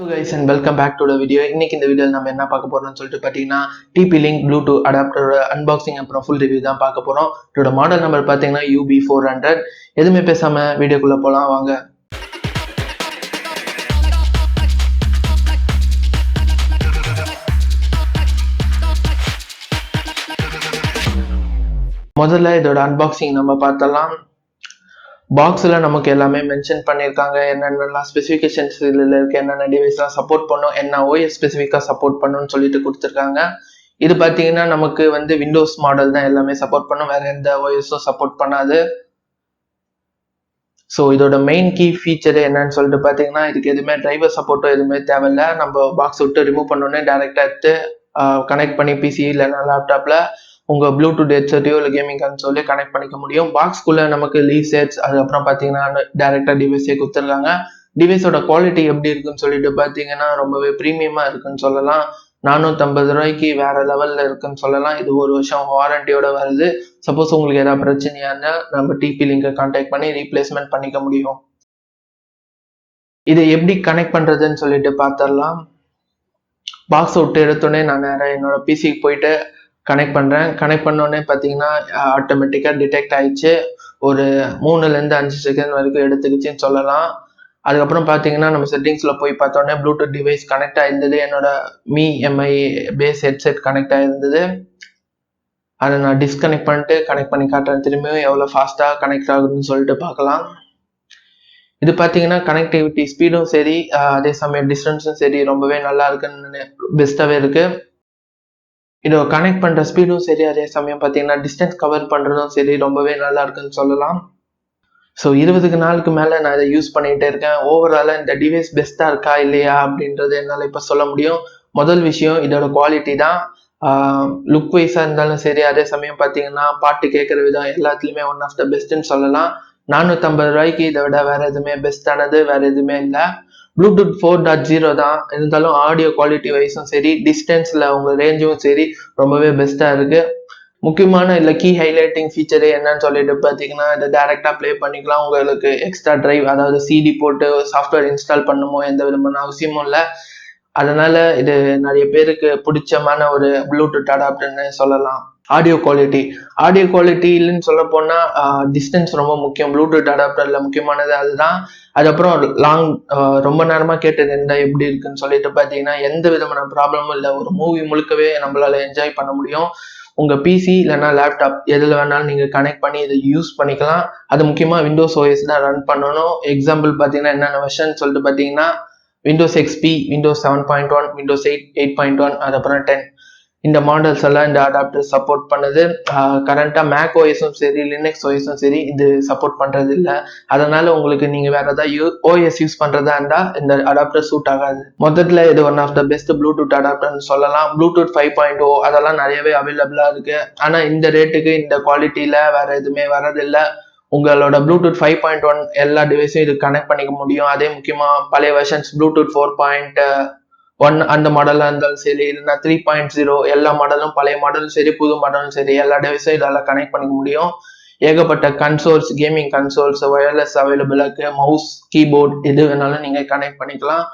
Hello guys and welcome back to the video. இன்னைக்கு இந்த வீடியோல நம்ம என்ன பார்க்க போறோம்னு சொல்லிட்டு பாத்தீங்கன்னா TP-Link Bluetooth adapter unboxing அப்புறம் full review தான் பார்க்க போறோம். இதோட மாடல் நம்பர் பாத்தீங்கன்னா UB400. எதுமே பேசாம வீடியோக்குள்ள போலாம் வாங்க. முதல்ல இதோட unboxing நம்ம பார்த்தலாம். பாக்ஸ்ல நமக்கு எல்லாமே மென்ஷன் பண்ணிருக்காங்க என்னென்ன ஸ்பெசிஃபிகேஷன்ஸ் இதுல இருக்கு, என்னென்ன டிவைஸ்லாம் சப்போர்ட் பண்ணும், என்ன OS ஸ்பெசிஃபிக்கா சப்போர்ட் பண்ணும்னு சொல்லிட்டு கொடுத்துருக்காங்க. இது பாத்தீங்கன்னா நமக்கு விண்டோஸ் மாடல் தான் எல்லாமே சப்போர்ட் பண்ணும், வேற எந்த OS-உம் சப்போர்ட் பண்ணாது. ஸோ இதோட மெயின் கீ ஃபீச்சர் என்னன்னு சொல்லிட்டு பாத்தீங்கன்னா இதுக்கு எதுவுமே டிரைவர் சப்போர்ட்டோ எதுவுமே தேவையில்லை. நம்ம பாக்ஸ் விட்டு ரிமூவ் பண்ணோன்னே டைரக்டா எடுத்து கனெக்ட் பண்ணி பிசி இல்லைன்னா லேப்டாப்ல உங்க ப்ளூடூத் ஹெட்செட்டையோ இல்லை கேமிங் கன்சோலையோ கனெக்ட் பண்ணிக்க முடியும். பாக்ஸ்குள்ள நமக்கு லீவ் செட்ஸ் அதுக்கப்புறம் பார்த்தீங்கன்னா டைரக்டா டிவைஸே கொடுத்துருக்காங்க. டிவைஸோட குவாலிட்டி எப்படி இருக்குன்னு சொல்லிட்டு பார்த்தீங்கன்னா ரொம்பவே ப்ரீமியமா இருக்குன்னு சொல்லலாம். 450 ரூபாய்க்கு வேற லெவல்ல இருக்குன்னு சொல்லலாம். இது 1 வருஷம் வாரண்டியோட வருது. சப்போஸ் உங்களுக்கு ஏதாவது பிரச்சனையா இருந்தா நம்ம TP-Link கான்டாக்ட் பண்ணி ரீப்ளேஸ்மெண்ட் பண்ணிக்க முடியும். இதை எப்படி கனெக்ட் பண்றதுன்னு சொல்லிட்டு பார்த்தரலாம். பாக்ஸ் விட்டு எடுத்தோடனே நான் நேரம் என்னோட பிசிக்கு போயிட்டு கனெக்ட் பண்றேன். கனெக்ட் பண்ணோடனே பார்த்தீங்கன்னா ஆட்டோமேட்டிக்கா டிடெக்ட் ஆயிடுச்சு. ஒரு 3-5 செகண்ட் வரைக்கும் எடுத்துக்கிச்சுன்னு சொல்லலாம். அதுக்கப்புறம் பார்த்தீங்கன்னா நம்ம செட்டிங்ஸ்ல போய் பார்த்தோன்னே ப்ளூடூத் டிவைஸ் கனெக்ட் ஆயிருந்தது. என்னோட MI பேஸ் ஹெட்செட் கனெக்ட் ஆயிருந்தது. அதை நான் டிஸ்கனெக்ட் பண்ணிட்டு கனெக்ட் பண்ணி காட்டுறேன். திரும்பியும் எவ்வளோ ஃபாஸ்டா கனெக்ட் ஆகுதுன்னு சொல்லிட்டு பார்க்கலாம். இது பார்த்தீங்கன்னா கனெக்டிவிட்டி ஸ்பீடும் சரி, அதே சமயம் டிஸ்டன்ஸும் சரி ரொம்பவே நல்லா இருக்குன்னு பெஸ்ட்டாகவே இருக்கு. இதோ கனெக்ட் பண்ற ஸ்பீடும் சரி, அதே சமயம் பார்த்தீங்கன்னா டிஸ்டன்ஸ் கவர் பண்றதும் சரி ரொம்பவே நல்லா இருக்குன்னு சொல்லலாம். ஸோ 20 நாளுக்கு மேல நான் இதை யூஸ் பண்ணிட்டே இருக்கேன். ஓவராலா இந்த டிவைஸ் பெஸ்டா இருக்கா இல்லையா அப்படின்றது என்னால இப்ப சொல்ல முடியும். முதல் விஷயம் இதோட குவாலிட்டி தான். லுக் வைஸா இருந்தாலும் சரி, அதே சமயம் பார்த்தீங்கன்னா பாட்டு கேட்கற விதம் எல்லாத்துலயுமே ஒன் ஆஃப் த பெஸ்ட்ன்னு சொல்லலாம். 450 ரூபாய்க்கு இதை விட வேற எதுவுமே பெஸ்டானது வேற எதுவுமே இல்லை. ப்ளூடூத் 4.0 தான் இருந்தாலும் ஆடியோ குவாலிட்டி வைஸும் சரி, டிஸ்டன்ஸ்ல உங்க ரேஞ்சும் சரி ரொம்பவே பெஸ்டா இருக்கு. முக்கியமான இல்லை கீ ஹைலைட்டிங் ஃபீச்சரே என்னன்னு சொல்லிட்டு பார்த்தீங்கன்னா இதை டைரக்டா ப்ளே பண்ணிக்கலாம். உங்களுக்கு எக்ஸ்ட்ரா டிரைவ் அதாவது CD போட்டு சாஃப்ட்வேர் இன்ஸ்டால் பண்ணுமோ எந்த விதமான அவசியமும் இல்லை. அதனால இது நிறைய பேருக்கு பிடிச்சமான ஒரு ப்ளூடூத் அடாப்டர்னு சொல்லலாம். ஆடியோ குவாலிட்டி இல்லைன்னு சொல்ல போனா டிஸ்டன்ஸ் ரொம்ப முக்கியம். ப்ளூடூத் அடாப்டர்ல முக்கியமானது அதுதான். அதுக்கப்புறம் ரொம்ப நேரமா கேட்டது எப்படி இருக்குன்னு சொல்லிட்டு பாத்தீங்கன்னா எந்த விதமான ப்ராப்ளமும் இல்லை. ஒரு மூவி முழுக்கவே நம்மளால என்ஜாய் பண்ண முடியும். உங்க பிசி இல்லைன்னா லேப்டாப் எதுல வேணாலும் நீங்க கனெக்ட் பண்ணி இதை யூஸ் பண்ணிக்கலாம். அது முக்கியமா விண்டோஸ் OS தான் ரன் பண்ணணும். எக்ஸாம்பிள் பாத்தீங்கன்னா என்னென்ன வெர்ஷன் சொல்லிட்டு பாத்தீங்கன்னா விண்டோஸ் XP, விண்டோஸ் 7.1, விண்டோஸ் 8, 8.1, அதுக்கப்புறம் 10 இந்த மாடல்ஸ் எல்லாம் இந்த அடாப்டர் சப்போர்ட் பண்ணுது. கரண்டா மேக் OS-உம் சரி, லினக்ஸ் OS-உம் சரி இது சப்போர்ட் பண்றது இல்லை. அதனால உங்களுக்கு நீங்க வேற ஏதாவது OS யூஸ் பண்றதா இருந்தா இந்த அடாப்டர் சூட் ஆகாது. மொத்தத்துல இது one of the best Bluetooth அடாப்டர்னு சொல்லலாம். ப்ளூடூத் 5.0 அதெல்லாம் நிறையவே அவைலபிளா இருக்கு. ஆனா இந்த ரேட்டுக்கு இந்த குவாலிட்டியில வேற எதுவுமே வரதில்லை. உங்களோட ப்ளூடூத் 5.1 எல்லா டிவைஸும் இது கனெக்ட் பண்ணிக்க முடியும். அதே முக்கியமா பழைய வெர்ஷன்ஸ் ப்ளூடூத் 4.1 அந்த மாடலா இருந்தாலும் சரி, இல்லைன்னா 3.0 எல்லா மாடலும் பழைய மாடலும் சரி, புது மாடலும் சரி எல்லா டிவைஸும் இதெல்லாம் கனெக்ட் பண்ணிக்க முடியும். ஏகப்பட்ட கன்சோல்ஸ், கேமிங் கன்சோல்ஸ், வயர்லெஸ் அவைலபிளா இருக்கு. மவுஸ், கீபோர்ட் எது வேணாலும் நீங்க கனெக்ட் பண்ணிக்கலாம்.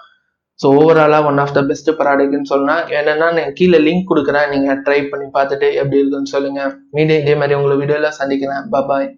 ஸோ ஓவராலா ஒன் ஆஃப் த பெஸ்ட் ப்ராடக்ட்னு சொன்னா என்னன்னா நான் கீழே லிங்க் கொடுக்குறேன், நீங்க ட்ரை பண்ணி பார்த்துட்டு எப்படி இருக்குன்னு சொல்லுங்க. மீண்டும் இதே மாதிரி உங்களை வீடியோல சந்திக்கிறேன். பாய்.